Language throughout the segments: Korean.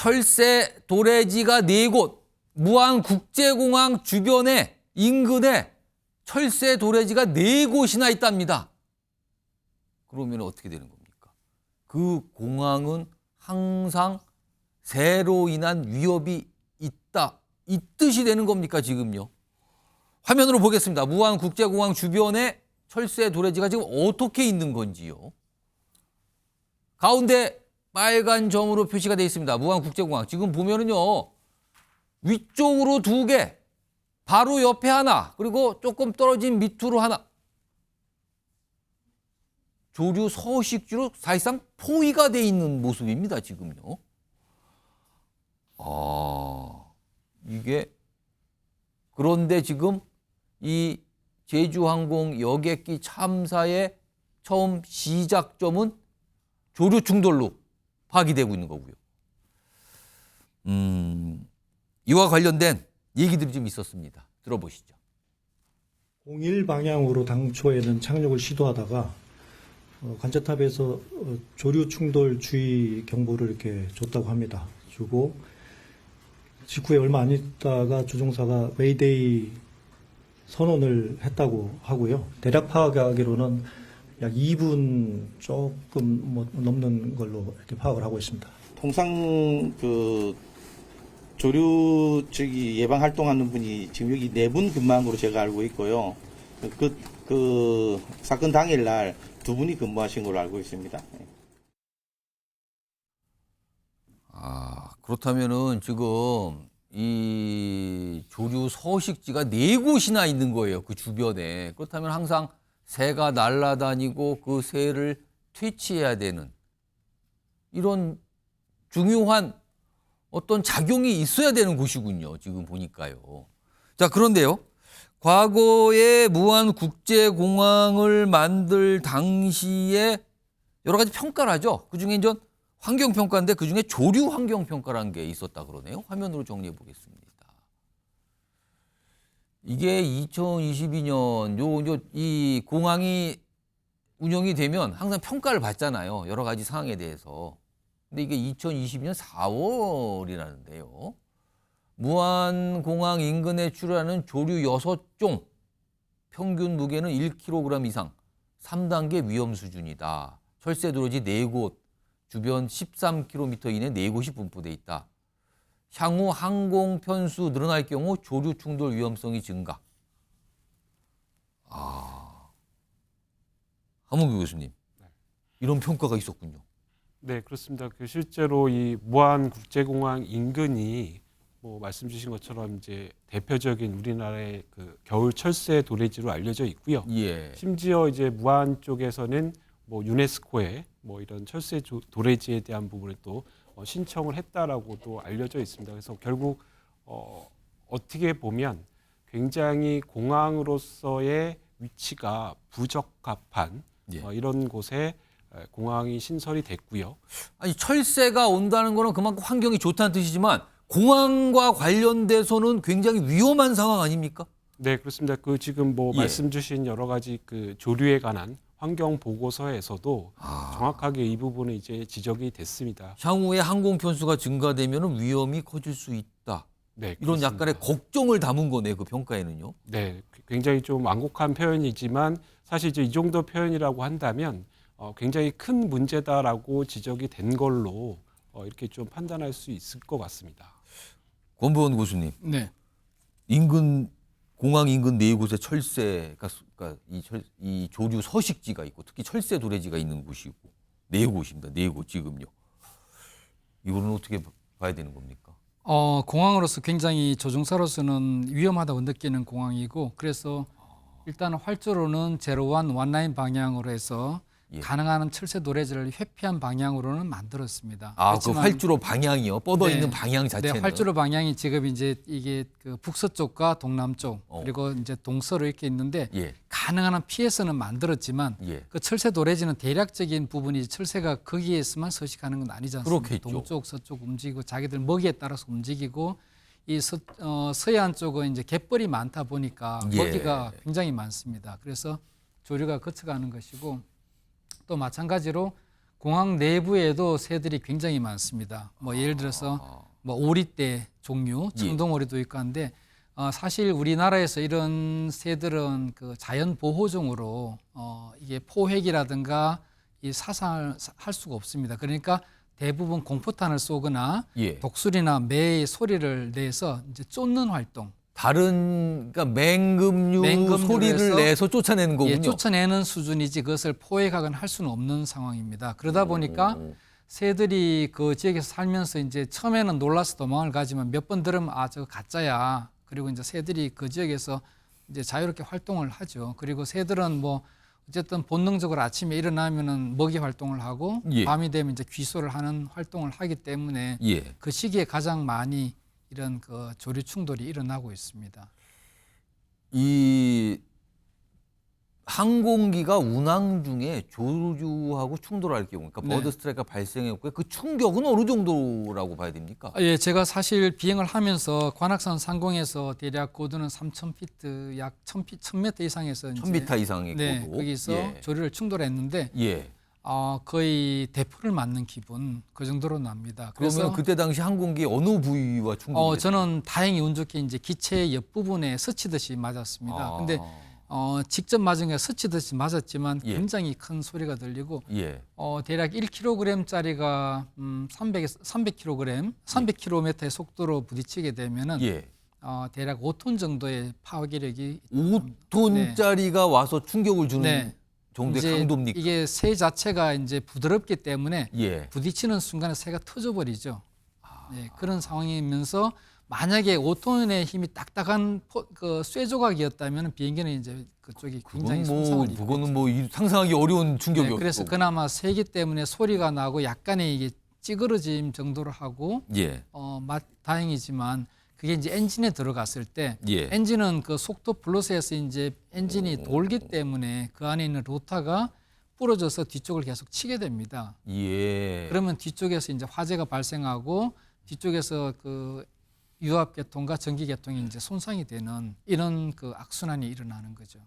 철새 도래지가 4곳, 무안국제공항 주변에 인근에 철새 도래지가 4곳이나 있답니다. 그러면 어떻게 되는 겁니까? 그 공항은 항상 새로 인한 위협이 있다, 이 뜻이 되는 겁니까 지금요? 화면으로 보겠습니다. 무안국제공항 주변에 철새 도래지가 지금 어떻게 있는 건지요. 가운데 빨간 점으로 표시가 되어 있습니다. 무안국제공항. 지금 보면은요, 위쪽으로 2개, 바로 옆에 하나, 그리고 조금 떨어진 밑으로 하나. 조류 서식지로 사실상 포위가 되어 있는 모습입니다, 지금요. 이게, 그런데 지금 이 제주항공 여객기 참사의 처음 시작점은 조류 충돌로 파기되고 있는 거고요. 이와 관련된 얘기들이 좀 있었습니다. 들어보시죠. 01 방향으로 당초에는 착륙을 시도하다가 관제탑에서 조류 충돌 주의 경보를 이렇게 줬다고 합니다. 주고 직후에 얼마 안 있다가 조종사가 웨이데이 선언을 했다고 하고요. 대략 파악하기로는 약 2분 조금 넘는 걸로 이렇게 파악을 하고 있습니다. 통상 그 조류 예방 활동하는 분이 지금 여기 4분 근무한 걸로 제가 알고 있고요. 그 사건 당일날 2분이 근무하신 걸로 알고 있습니다. 그렇다면은 지금 이 조류 서식지가 4곳이나 있는 거예요. 그 주변에. 그렇다면 항상 새가 날아다니고 그 새를 퇴치해야 되는 이런 중요한 어떤 작용이 있어야 되는 곳이군요. 지금 보니까요. 자, 그런데요. 과거에 무안국제공항을 만들 당시에 여러 가지 평가를 하죠. 그중에 이제 환경평가인데 그중에 조류 환경평가라는 게 있었다 그러네요. 화면으로 정리해 보겠습니다. 이게 2022년 이 공항이 운영이 되면 항상 평가를 받잖아요. 여러 가지 사항에 대해서. 근데 이게 2022년 4월이라는데요. 무안공항 인근에 출하는 조류 6종, 평균 무게는 1kg 이상, 3단계 위험 수준이다. 철새 도래지 4곳, 주변 13km 이내 4곳이 분포돼 있다. 향후 항공 편수 늘어날 경우 조류 충돌 위험성이 증가. 함은규 교수님, 이런 평가가 있었군요. 네, 그렇습니다. 실제로 이 무안국제공항 인근이 말씀 주신 것처럼 이제 대표적인 우리나라의 그 겨울 철새 도래지로 알려져 있고요. 예. 심지어 이제 무안 쪽에서는 유네스코에 이런 철새 도래지에 대한 부분을 또 신청을 했다라고도 알려져 있습니다. 그래서 결국 어떻게 보면 굉장히 공항으로서의 위치가 부적합한 이런 곳에 공항이 신설이 됐고요. 아니, 철새가 온다는 거는 그만큼 환경이 좋다는 뜻이지만 공항과 관련돼서는 굉장히 위험한 상황 아닙니까? 네, 그렇습니다. 그 지금 말씀 주신 여러 가지 그 조류에 관한 환경 보고서에서도 정확하게 이 부분은 이제 지적이 됐습니다. 향후에 항공 편수가 증가되면 위험이 커질 수 있다. 네, 이런 그렇습니다. 약간의 걱정을 담은 거네요. 그 평가에는요. 네, 굉장히 좀 완곡한 표현이지만 사실 이제 이 정도 표현이라고 한다면 굉장히 큰 문제다라고 지적이 된 걸로 이렇게 좀 판단할 수 있을 것 같습니다. 권보원 교수님. 네. 공항 인근 4곳에 철새가 이 조류 서식지가 있고 특히 철새 도래지가 있는 곳이고 4곳입니다. 4곳 지금요. 이거는 어떻게 봐야 되는 겁니까? 공항으로서 굉장히 조종사로서는 위험하다고 느끼는 공항이고 그래서 일단 활주로는 제로원 원라인 방향으로 해서 가능한 철새 도래지를 회피한 방향으로는 만들었습니다. 그 활주로 방향이요? 뻗어 있는 방향 네, 자체는? 활주로 방향이 지금 이제 이게 그 북서쪽과 동남쪽 그리고 이제 동서로 이렇게 있는데 가능한 한 피해서는 만들었지만 그 철새 도래지는 대략적인 부분이 철새가 거기에서만 서식하는 건 아니지 않습니까? 그렇겠죠. 동쪽, 서쪽 움직이고 자기들 먹이에 따라서 움직이고 이 서해안 쪽은 이제 갯벌이 많다 보니까 먹이가 굉장히 많습니다. 그래서 조류가 거쳐가는 것이고 또 마찬가지로 공항 내부에도 새들이 굉장히 많습니다. 뭐 예를 들어서 뭐 오리떼 종류, 청동오리도 있고 한데 사실 우리나라에서 이런 새들은 그 자연 보호종으로 이게 포획이라든가 이 사상을 할 수가 없습니다. 그러니까 대부분 공포탄을 쏘거나 예. 독수리나 매의 소리를 내서 이제 쫓는 활동. 다른 그러니까 맹금류 맹금류에서 소리를 내서 쫓아내는 거군요. 예, 쫓아내는 수준이지 그것을 포획하거나 할 수는 없는 상황입니다. 그러다 보니까 새들이 그 지역에서 살면서 이제 처음에는 놀라서 도망을 가지만 몇 번 들으면 저거 가짜야. 그리고 이제 새들이 그 지역에서 이제 자유롭게 활동을 하죠. 그리고 새들은 뭐 어쨌든 본능적으로 아침에 일어나면은 먹이 활동을 하고 예. 밤이 되면 이제 귀소를 하는 활동을 하기 때문에 예. 그 시기에 가장 많이 이런 그 조류 충돌이 일어나고 있습니다. 이 항공기가 운항 중에 조류하고 충돌할 경우, 그러니까 네. 버드 스트라이크가 발생했고요. 그 충격은 어느 정도라고 봐야 됩니까? 예, 제가 사실 비행을 하면서 관악산 상공에서 대략 고도는 3,000피트, 약 1,000m 이상에서 1000m 이상의 네, 고도. 거기서 예. 조류를 충돌했는데 예. 거의 대포를 맞는 기분 그 정도로 납니다. 그러면 그래서 그때 당시 항공기 어느 부위와 충돌이 저는 다행히 운 좋게 이제 기체 옆부분에 스치듯이 맞았습니다. 근데 직접 맞은 게 스치듯이 맞았지만 예. 굉장히 큰 소리가 들리고 예. 대략 1kg짜리가 300kg, 300km의 속도로 부딪히게 되면은 예. 대략 5톤 정도의 파괴력이 5톤짜리가 와서 충격을 주는 네. 정도의 이제 강도입니까? 이게 새 자체가 이제 부드럽기 때문에 예. 부딪히는 순간에 새가 터져버리죠. 네, 그런 상황이면서 만약에 5톤의 힘이 딱딱한 그 쇠조각이었다면 비행기는 이제 그쪽이 굉장히 손상을 입고 그거는 뭐 상상하기 어려운 충격이었고. 네, 그래서 그나마 세기 때문에 소리가 나고 약간의 이게 찌그러짐 정도로 하고 예. 다행이지만 그게 이제 엔진에 들어갔을 때 예. 엔진은 그 속도 플러스에서 이제 엔진이 돌기 때문에 그 안에 있는 로타가 부러져서 뒤쪽을 계속 치게 됩니다. 예. 그러면 뒤쪽에서 이제 화재가 발생하고 뒤쪽에서 그 유압계통과 전기계통이 이제 손상이 되는 이런 그 악순환이 일어나는 거죠.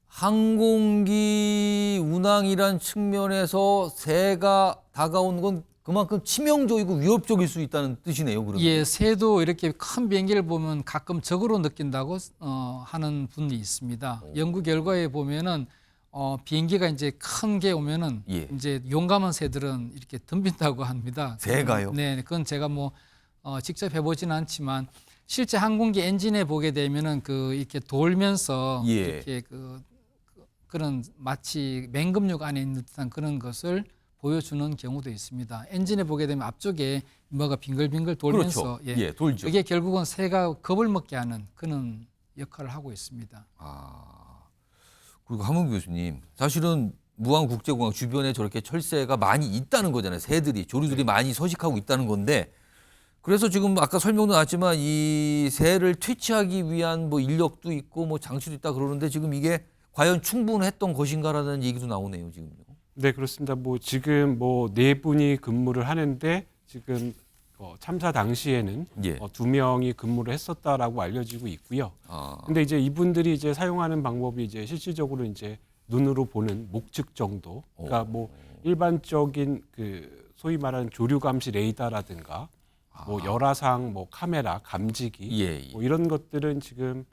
항공기 운항이란 측면에서 새가 다가오는 건 그만큼 치명적이고 위협적일 수 있다는 뜻이네요. 그러면. 예, 새도 이렇게 큰 비행기를 보면 가끔 적으로 느낀다고 하는 분이 있습니다. 연구 결과에 보면은 비행기가 이제 큰 게 오면은 예. 이제 용감한 새들은 이렇게 덤빈다고 합니다. 새가요? 네, 그건 제가 뭐 직접 해보지는 않지만 실제 항공기 엔진에 보게 되면은 그 이렇게 돌면서 예. 이렇게 그런 마치 맹금육 안에 있는 듯한 그런 것을 보여주는 경우도 있습니다. 엔진에 보게 되면 앞쪽에 뭐가 빙글빙글 돌면서 그렇죠. 예, 돌죠. 그게 결국은 새가 겁을 먹게 하는 그런 역할을 하고 있습니다. 그리고 함은 교수님, 사실은 무안국제공항 주변에 저렇게 철새가 많이 있다는 거잖아요. 새들이, 조류들이 많이 서식하고 있다는 건데, 그래서 지금 아까 설명도 나왔지만 이 새를 퇴치하기 위한 뭐 인력도 있고 뭐 장치도 있다 그러는데 지금 이게 과연 충분했던 것인가라는 얘기도 나오네요, 지금요. 네, 그렇습니다. 뭐 지금 뭐 4분이 근무를 하는데 지금 참사 당시에는 예. 2명이 근무를 했었다라고 알려지고 있고요. 근데 이제 이분들이 이제 사용하는 방법이 이제 실질적으로 이제 눈으로 보는 목측 정도. 그러니까 뭐 일반적인 그 소위 말하는 조류 감시 레이더라든가 뭐 열화상 뭐 카메라 감지기 예. 뭐 이런 것들은 지금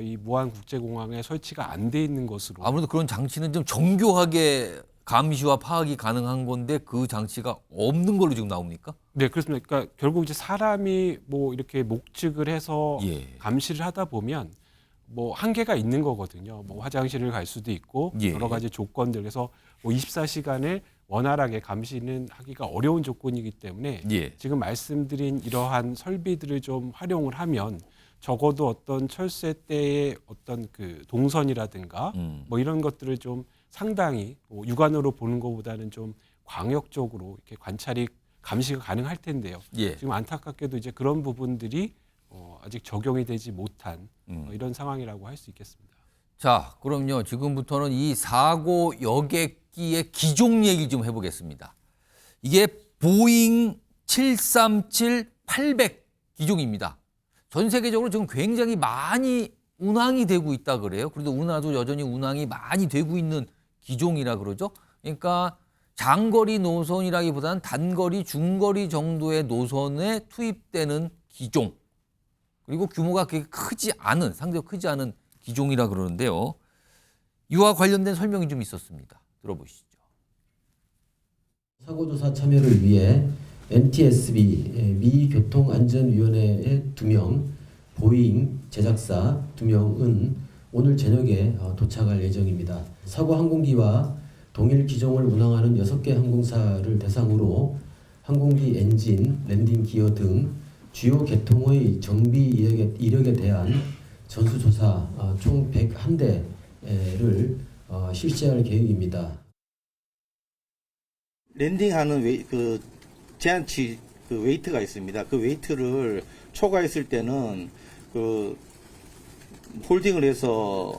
이 무안국제공항에 설치가 안 돼 있는 것으로 아무래도 그런 장치는 좀 정교하게 감시와 파악이 가능한 건데 그 장치가 없는 걸로 지금 나옵니까? 네, 그렇습니다. 그러니까 결국 이제 사람이 뭐 이렇게 목측을 해서 예. 감시를 하다 보면 뭐 한계가 있는 거거든요. 뭐 화장실을 갈 수도 있고 예. 여러 가지 조건들 그래서 뭐 24시간을 원활하게 감시는 하기가 어려운 조건이기 때문에 예. 지금 말씀드린 이러한 설비들을 좀 활용을 하면 적어도 어떤 철새 때의 어떤 그 동선이라든가 뭐 이런 것들을 좀 상당히 뭐 육안으로 보는 것보다는 좀 광역적으로 이렇게 관찰이 감시가 가능할 텐데요. 예. 지금 안타깝게도 이제 그런 부분들이 아직 적용이 되지 못한 이런 상황이라고 할 수 있겠습니다. 자, 그럼요. 지금부터는 이 사고 여객기의 기종 얘기 좀 해보겠습니다. 이게 보잉 737-800 기종입니다. 전 세계적으로 지금 굉장히 많이 운항이 되고 있다 그래요. 그래도 우리나라도 여전히 운항이 많이 되고 있는 기종이라 그러죠. 그러니까 장거리 노선이라기보다는 단거리, 중거리 정도의 노선에 투입되는 기종. 그리고 규모가 그렇게 크지 않은, 상대적으로 크지 않은 기종이라 그러는데요. 이와 관련된 설명이 좀 있었습니다. 들어보시죠. 사고조사 참여를 위해 NTSB 미교통안전위원회의 2명, 보잉 제작사 2명은 오늘 저녁에 도착할 예정입니다. 사고 항공기와 동일 기종을 운항하는 6개 항공사를 대상으로 항공기 엔진, 랜딩 기어 등 주요 계통의 정비 이력에 대한 전수조사 총 101대를 실시할 계획입니다. 랜딩하는 그 제한치 그 웨이트가 있습니다. 그 웨이트를 초과했을 때는 그 홀딩을 해서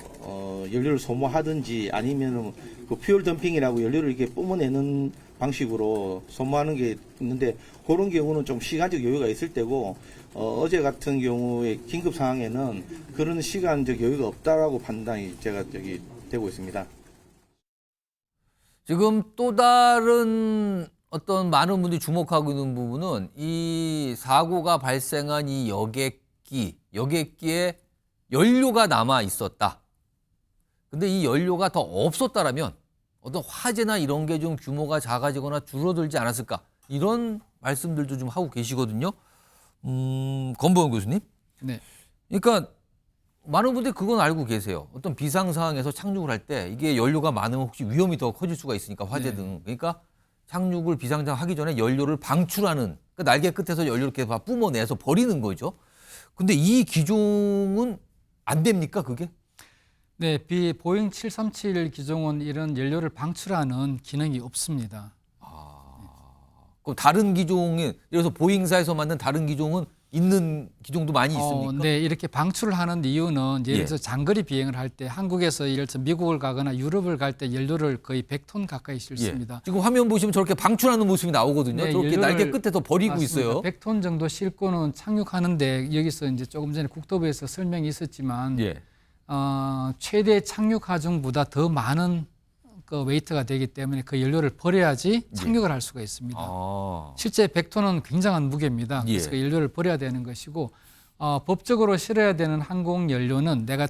연료를 소모하든지 아니면은 그 퓨얼 덤핑이라고 연료를 이렇게 뿜어내는 방식으로 소모하는 게 있는데 그런 경우는 좀 시간적 여유가 있을 때고 어제 같은 경우에 긴급 상황에는 그런 시간적 여유가 없다라고 판단이 제가 되고 있습니다. 지금 또 다른 어떤 많은 분들이 주목하고 있는 부분은 이 사고가 발생한 이 여객기에 연료가 남아 있었다. 근데 이 연료가 더 없었다라면 어떤 화재나 이런 게 좀 규모가 작아지거나 줄어들지 않았을까? 이런 말씀들도 좀 하고 계시거든요. 권보영 교수님. 네. 그러니까 많은 분들이 그건 알고 계세요. 어떤 비상 상황에서 착륙을 할 때 이게 연료가 많으면 혹시 위험이 더 커질 수가 있으니까 화재 네. 등. 그러니까 착륙을 비상장 하기 전에 연료를 방출하는, 그러니까 날개 끝에서 연료를 이렇게 다 뿜어내서 버리는 거죠. 근데 이 기종은 안 됩니까, 그게? 네, 보잉 737 기종은 이런 연료를 방출하는 기능이 없습니다. 그럼 다른 기종이, 예를 들어서 보잉사에서 만든 다른 기종은 있는 기종도 많이 있습니까? 네, 이렇게 방출을 하는 이유는 예를 예. 들어서 장거리 비행을 할 때 한국에서 예를 들어서 미국을 가거나 유럽을 갈 때 연료를 거의 100톤 가까이 실습니다. 지금 화면 보시면 저렇게 방출하는 모습이 나오거든요. 네, 저렇게 연료를- 날개 끝에서 버리고 맞습니다. 있어요. 100톤 정도 싣고는 착륙하는데 여기서 이제 조금 전에 국토부에서 설명이 있었지만 예. 최대 착륙 하중보다 더 많은 그 웨이트가 되기 때문에 그 연료를 버려야지 착륙을 할 수가 있습니다. 실제 100톤은 굉장한 무게입니다. 그래서 예. 그 연료를 버려야 되는 것이고 법적으로 실어야 되는 항공 연료는 내가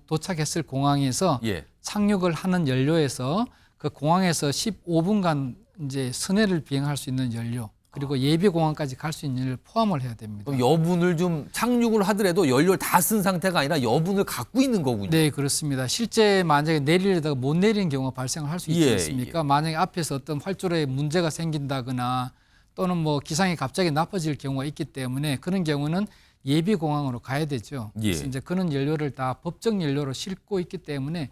도착했을 공항에서 예. 착륙을 하는 연료에서 그 공항에서 15분간 이제 선회를 비행할 수 있는 연료 그리고 예비 공항까지 갈 수 있는 연료를 포함을 해야 됩니다. 그럼 여분을 좀 착륙을 하더라도 연료를 다 쓴 상태가 아니라 여분을 갖고 있는 거군요. 네, 그렇습니다. 실제 만약에 내리려다가 못 내리는 경우가 발생을 할 수 있지 예, 않습니까? 만약에 앞에서 어떤 활주로에 문제가 생긴다거나 또는 뭐 기상이 갑자기 나빠질 경우가 있기 때문에 그런 경우는 예비 공항으로 가야 되죠. 그래서 예. 이제 그런 연료를 다 법적 연료로 싣고 있기 때문에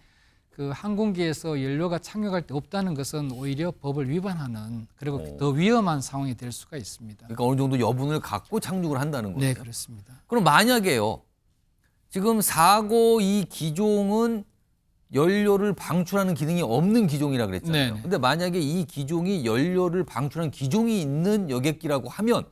그 항공기에서 연료가 착륙할 때 없다는 것은 오히려 법을 위반하는 그리고 더 위험한 상황이 될 수가 있습니다. 그러니까 어느 정도 여분을 갖고 착륙을 한다는 거죠. 네, 그렇습니다. 그럼 만약에요. 지금 사고 이 기종은 연료를 방출하는 기능이 없는 기종이라 그랬잖아요. 네네. 근데 만약에 이 기종이 연료를 방출하는 기종이 있는 여객기라고 하면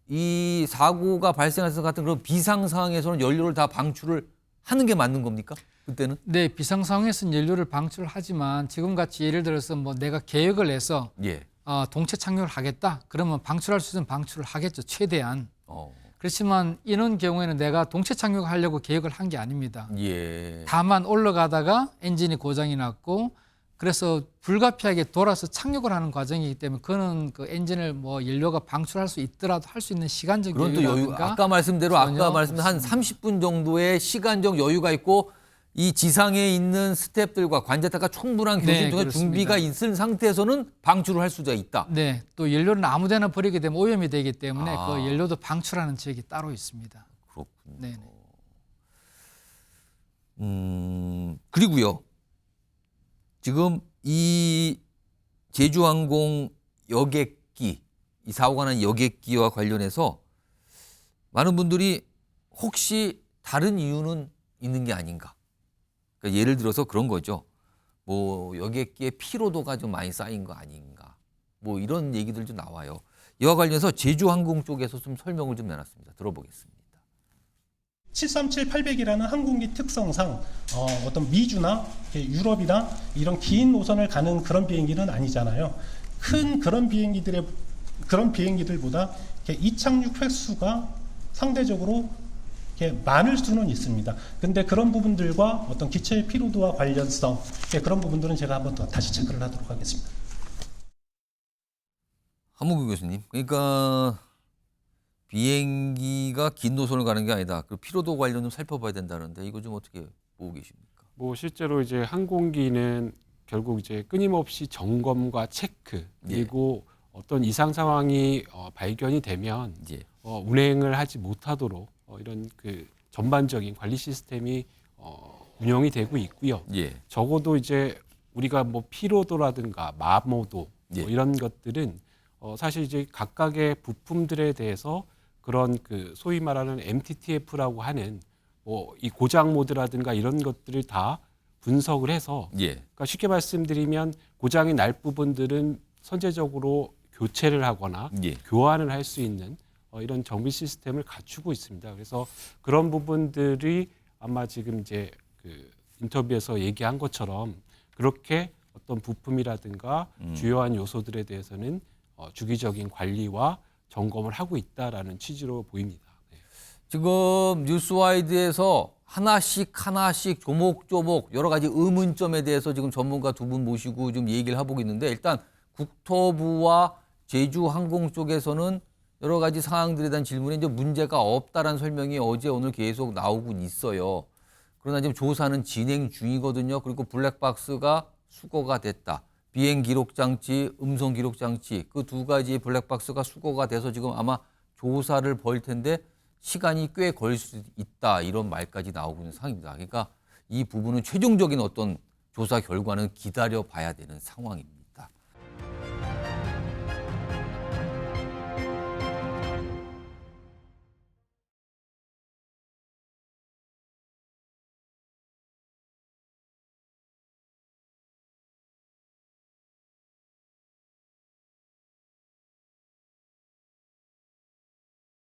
이 사고가 발생할 것 같은 그런 비상 상황에서는 연료를 다 방출을 하는 게 맞는 겁니까? 그때는? 네, 비상 상황에서는 연료를 방출하지만 지금 같이 예를 들어서 뭐 내가 계획을 해서 예. 동체 착륙을 하겠다. 그러면 방출할 수 있으면 방출을 하겠죠. 최대한. 어. 그렇지만 이런 경우에는 내가 동체 착륙하려고 계획을 한 게 아닙니다. 예. 다만 올라가다가 엔진이 고장이 났고 그래서 불가피하게 돌아서 착륙을 하는 과정이기 때문에 그거는 그 엔진을 뭐 연료가 방출할 수 있더라도 할 수 있는 시간적 그런 또 여유, 여유라든가 아까 말씀대로 전혀 아까 말씀 한 30분 정도의 시간적 여유가 있고 이 지상에 있는 스태프들과 관제탑과 충분한 교신 네, 중에 그렇습니다. 준비가 있을 상태에서는 방출을 할 수가 있다. 네, 또 연료는 아무데나 버리게 되면 오염이 되기 때문에 아. 그 연료도 방출하는 지역이 따로 있습니다. 그렇군요. 네. 그리고요. 지금 이 제주항공 여객기, 이 사고가 난 여객기와 관련해서 많은 분들이 혹시 다른 이유는 있는 게 아닌가. 그러니까 예를 들어서 그런 거죠. 뭐 여객기의 피로도가 좀 많이 쌓인 거 아닌가. 뭐 이런 얘기들 좀 나와요. 이와 관련해서 제주항공 쪽에서 좀 설명을 좀 내놨습니다. 들어보겠습니다. 737-800이라는 항공기 특성상 어떤 미주나 유럽이나 이런 긴 노선을 가는 그런 비행기는 아니잖아요. 큰 그런 비행기들보다 이착륙 횟수가 상대적으로 많을 수는 있습니다. 근데 그런 부분들과 어떤 기체의 피로도와 관련성 그런 부분들은 제가 한번 더 다시 체크를 하도록 하겠습니다. 한문규 교수님, 그러니까 비행기가 긴 노선을 가는 게 아니다. 그 피로도 관련 좀 살펴봐야 된다는데 이거 좀 어떻게 보고 계십니까? 뭐 실제로 이제 항공기는 결국 이제 끊임없이 점검과 체크 그리고 어떤 이상 상황이 발견이 되면 예. 운행을 하지 못하도록 이런 그 전반적인 관리 시스템이 운영이 되고 있고요. 예. 적어도 이제 우리가 뭐 피로도라든가 마모도 예. 이런 것들은 사실 이제 각각의 부품들에 대해서 그런 그 소위 말하는 MTTF라고 하는 뭐 이 고장 모드라든가 이런 것들을 다 분석을 해서 예. 그러니까 쉽게 말씀드리면 고장이 날 부분들은 선제적으로 교체를 하거나 예. 교환을 할 수 있는 이런 정비 시스템을 갖추고 있습니다. 그래서 그런 부분들이 아마 지금 이제 그 인터뷰에서 얘기한 것처럼 그렇게 어떤 부품이라든가 주요한 요소들에 대해서는 주기적인 관리와 점검을 하고 있다라는 취지로 보입니다. 네. 지금 뉴스와이드에서 하나씩 조목조목 여러 가지 의문점에 대해서 지금 전문가 두 분 모시고 좀 얘기를 해보고 있는데 일단 국토부와 제주항공 쪽에서는 여러 가지 상황들에 대한 질문에 이제 문제가 없다라는 설명이 어제 오늘 계속 나오고 있어요. 그러나 지금 조사는 진행 중이거든요. 그리고 블랙박스가 수거가 됐다. 비행 기록 장치, 음성 기록 장치 그 두 가지 블랙박스가 수거가 돼서 지금 아마 조사를 벌일 텐데 시간이 꽤 걸 수 있다 이런 말까지 나오고 있는 상황입니다. 그러니까 이 부분은 최종적인 어떤 조사 결과는 기다려 봐야 되는 상황입니다.